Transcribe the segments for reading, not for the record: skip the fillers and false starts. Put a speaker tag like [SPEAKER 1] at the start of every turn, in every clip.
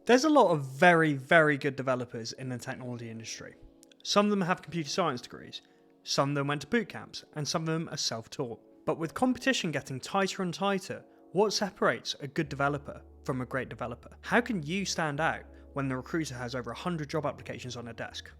[SPEAKER 1] There's a lot of very, very good developers in the technology industry. Some of them have computer science degrees, some of them went to boot camps, and some of them are self-taught. But with competition getting tighter and tighter, what separates a good developer from a great developer? How can you stand out when the recruiter has over 100 job applications on their desk?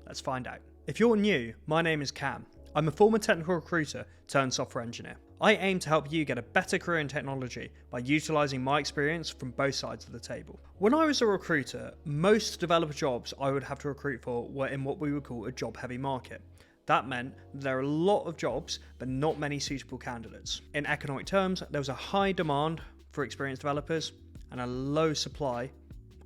[SPEAKER 1] Let's find out. If you're new, my name is Cam. I'm a former technical recruiter turned software engineer. I aim to help you get a better career in technology by utilising my experience from both sides of the table. When I was a recruiter, most developer jobs I would have to recruit for were in what we would call a job-heavy market. That meant there are a lot of jobs, but not many suitable candidates. In economic terms, there was a high demand for experienced developers and a low supply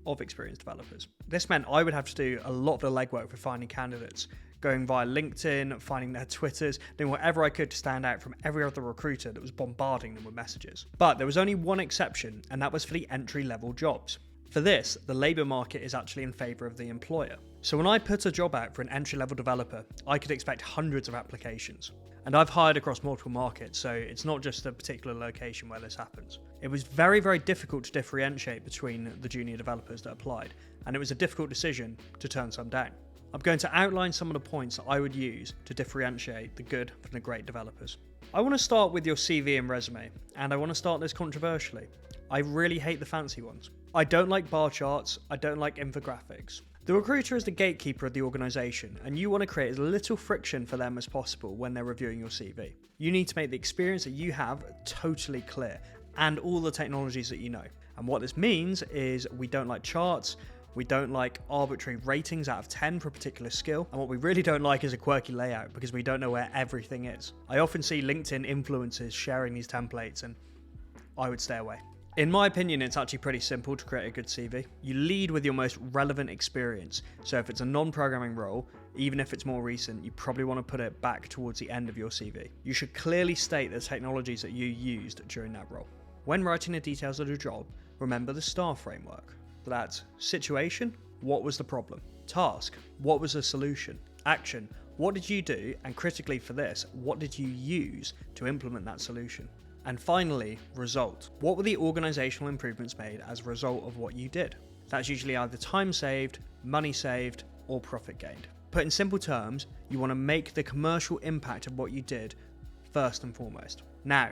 [SPEAKER 1] of experienced developers. This meant I would have to do a lot of the legwork for finding candidates, going via LinkedIn, finding their Twitters, doing whatever I could to stand out from every other recruiter that was bombarding them with messages. But there was only one exception, and that was for the entry-level jobs. For this, the labour market is actually in favour of the employer. So when I put a job out for an entry-level developer, I could expect hundreds of applications. And I've hired across multiple markets, so it's not just a particular location where this happens. It was very, very difficult to differentiate between the junior developers that applied, and it was a difficult decision to turn some down. I'm going to outline some of the points that I would use to differentiate the good from the great developers. I want to start with your CV and resume, and I want to start this controversially. I really hate the fancy ones. I don't like bar charts, I don't like infographics. The recruiter is the gatekeeper of the organisation, and you want to create as little friction for them as possible when they're reviewing your CV. You need to make the experience that you have totally clear, and all the technologies that you know. And what this means is we don't like charts, we don't like arbitrary ratings out of 10 for a particular skill, and what we really don't like is a quirky layout because we don't know where everything is. I often see LinkedIn influencers sharing these templates, and I would stay away. In my opinion, it's actually pretty simple to create a good CV. You lead with your most relevant experience. So if it's a non-programming role, even if it's more recent, you probably want to put it back towards the end of your CV. You should clearly state the technologies that you used during that role. When writing the details of the job, remember the STAR framework. That's situation, what was the problem? Task, what was the solution? Action, what did you do? And critically for this, what did you use to implement that solution? And finally, result. What were the organisational improvements made as a result of what you did? That's usually either time saved, money saved, or profit gained. Put in simple terms, you want to make the commercial impact of what you did first and foremost. Now,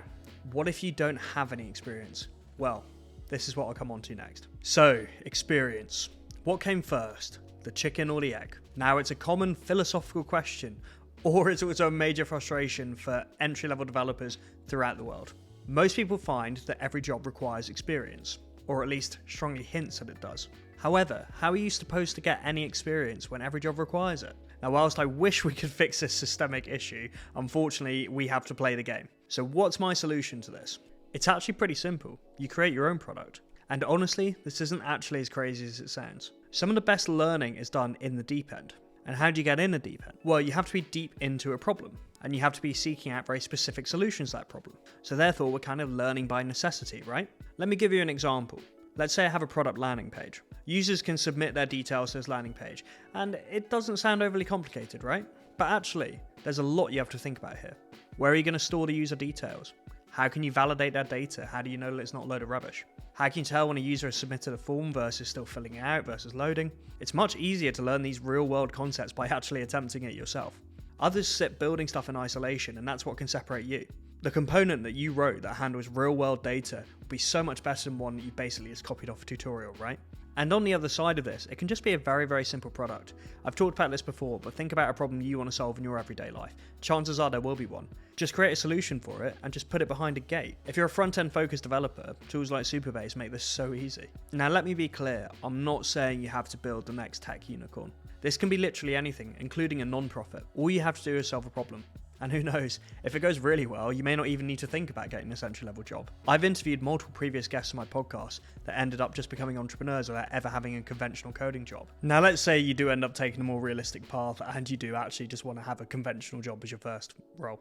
[SPEAKER 1] what if you don't have any experience? Well, this is what I'll come on to next. So, experience. What came first, the chicken or the egg? Now, it's a common philosophical question, or it's also a major frustration for entry-level developers throughout the world. Most people find that every job requires experience, or at least strongly hints that it does. However, how are you supposed to get any experience when every job requires it? Now, whilst I wish we could fix this systemic issue, unfortunately, we have to play the game. So what's my solution to this? It's actually pretty simple. You create your own product. And honestly, this isn't actually as crazy as it sounds. Some of the best learning is done in the deep end. And how do you get in the deep end? Well, you have to be deep into a problem, and you have to be seeking out very specific solutions to that problem. So therefore, we're kind of learning by necessity, right? Let me give you an example. Let's say I have a product landing page. Users can submit their details to this landing page, and it doesn't sound overly complicated, right? But actually, there's a lot you have to think about here. Where are you going to store the user details? How can you validate their data? How do you know that it's not a load of rubbish? How can you tell when a user has submitted a form versus still filling it out versus loading? It's much easier to learn these real-world concepts by actually attempting it yourself. Others sit building stuff in isolation, and that's what can separate you. The component that you wrote that handles real-world data will be so much better than one that you basically just copied off a tutorial, right? And on the other side of this, it can just be a very, very simple product. I've talked about this before, but think about a problem you want to solve in your everyday life. Chances are there will be one. Just create a solution for it and just put it behind a gate. If you're a front-end focused developer, tools like Supabase make this so easy. Now let me be clear, I'm not saying you have to build the next tech unicorn. This can be literally anything, including a non-profit. All you have to do is solve a problem. And who knows, if it goes really well, you may not even need to think about getting this entry-level job. I've interviewed multiple previous guests on my podcast that ended up just becoming entrepreneurs without ever having a conventional coding job. Now let's say you do end up taking a more realistic path and you do actually just want to have a conventional job as your first role.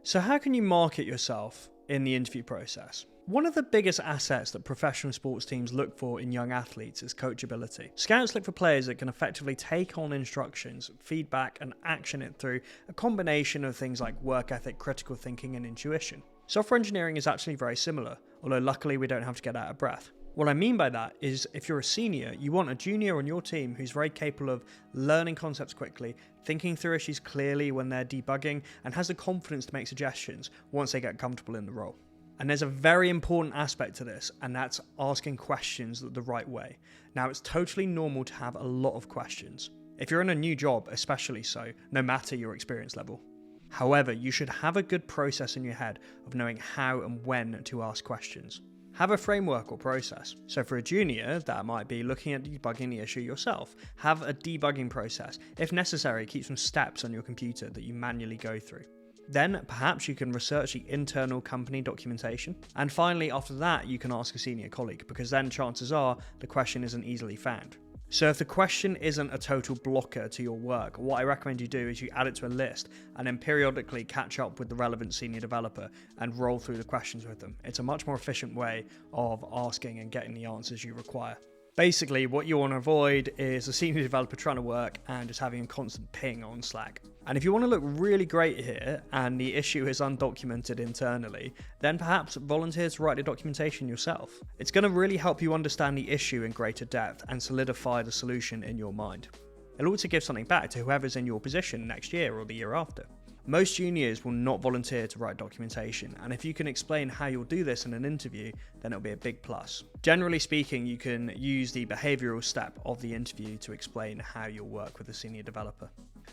[SPEAKER 1] So how can you market yourself in the interview process? One of the biggest assets that professional sports teams look for in young athletes is coachability. Scouts look for players that can effectively take on instructions, feedback, and action it through a combination of things like work ethic, critical thinking, and intuition. Software engineering is actually very similar, although luckily we don't have to get out of breath. What I mean by that is if you're a senior, you want a junior on your team who's very capable of learning concepts quickly, thinking through issues clearly when they're debugging, and has the confidence to make suggestions once they get comfortable in the role. And there's a very important aspect to this, and that's asking questions the right way. Now, it's totally normal to have a lot of questions. If you're in a new job, especially so, no matter your experience level. However, you should have a good process in your head of knowing how and when to ask questions. Have a framework or process. So for a junior, that might be looking at debugging the issue yourself. Have a debugging process. If necessary, keep some steps on your computer that you manually go through. Then perhaps you can research the internal company documentation. And finally, after that, you can ask a senior colleague, because then chances are the question isn't easily found. So if the question isn't a total blocker to your work, what I recommend you do is you add it to a list and then periodically catch up with the relevant senior developer and roll through the questions with them. It's a much more efficient way of asking and getting the answers you require. Basically, what you want to avoid is a senior developer trying to work and just having a constant ping on Slack. And if you want to look really great here and the issue is undocumented internally, then perhaps volunteer to write the documentation yourself. It's going to really help you understand the issue in greater depth and solidify the solution in your mind. It'll also give something back to whoever's in your position next year or the year after. Most juniors will not volunteer to write documentation, and if you can explain how you'll do this in an interview, then it'll be a big plus. Generally speaking, you can use the behavioural step of the interview to explain how you'll work with a senior developer.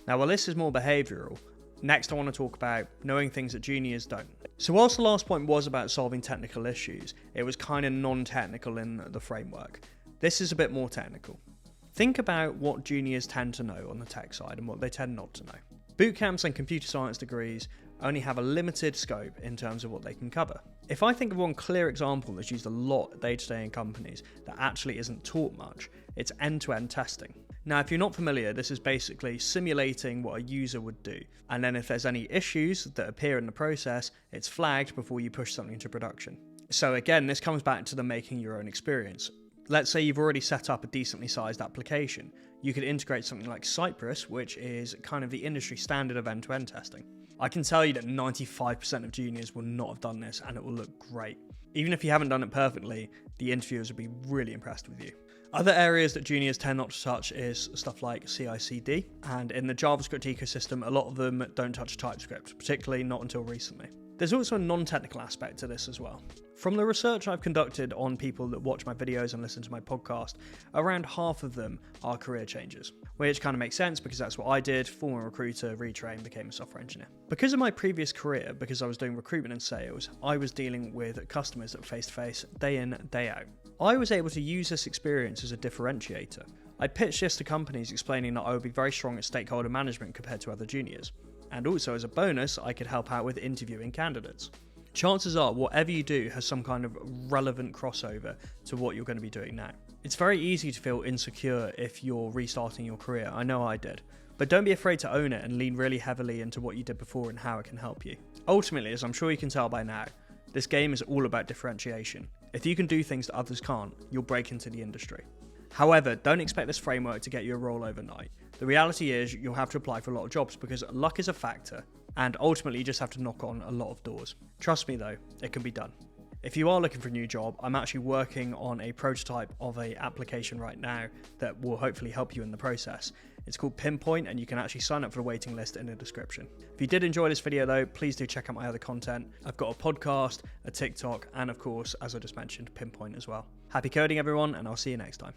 [SPEAKER 1] Now, while this is more behavioural, next I want to talk about knowing things that juniors don't. So whilst the last point was about solving technical issues, it was kind of non-technical in the framework. This is a bit more technical. Think about what juniors tend to know on the tech side and what they tend not to know. Bootcamps and computer science degrees only have a limited scope in terms of what they can cover. If I think of one clear example that's used a lot day-to-day in companies that actually isn't taught much, it's end-to-end testing. Now, if you're not familiar, this is basically simulating what a user would do, and then if there's any issues that appear in the process, it's flagged before you push something to production. So again, this comes back to the making your own experience. Let's say you've already set up a decently sized application. You could integrate something like Cypress, which is kind of the industry standard of end-to-end testing. I can tell you that 95% of juniors will not have done this, and it will look great. Even if you haven't done it perfectly, the interviewers will be really impressed with you. Other areas that juniors tend not to touch is stuff like CI/CD, and in the JavaScript ecosystem, a lot of them don't touch TypeScript, particularly not until recently. There's also a non-technical aspect to this as well. From the research I've conducted on people that watch my videos and listen to my podcast, around half of them are career changes, which kind of makes sense because that's what I did, former recruiter, retrained, became a software engineer. Because of my previous career, because I was doing recruitment and sales, I was dealing with customers that face-to-face, day in, day out. I was able to use this experience as a differentiator. I pitched this to companies explaining that I would be very strong at stakeholder management compared to other juniors. And also as a bonus, I could help out with interviewing candidates. Chances are whatever you do has some kind of relevant crossover to what you're going to be doing now. It's very easy to feel insecure if you're restarting your career, I know I did. But don't be afraid to own it and lean really heavily into what you did before and how it can help you. Ultimately, as I'm sure you can tell by now, this game is all about differentiation. If you can do things that others can't, you'll break into the industry. However, don't expect this framework to get you a role overnight. The reality is you'll have to apply for a lot of jobs because luck is a factor, and ultimately you just have to knock on a lot of doors. Trust me though, it can be done. If you are looking for a new job, I'm actually working on a prototype of an application right now that will hopefully help you in the process. It's called Pinpoint, and you can actually sign up for the waiting list in the description. If you did enjoy this video though, please do check out my other content. I've got a podcast, a TikTok, and of course, as I just mentioned, Pinpoint as well. Happy coding everyone, and I'll see you next time.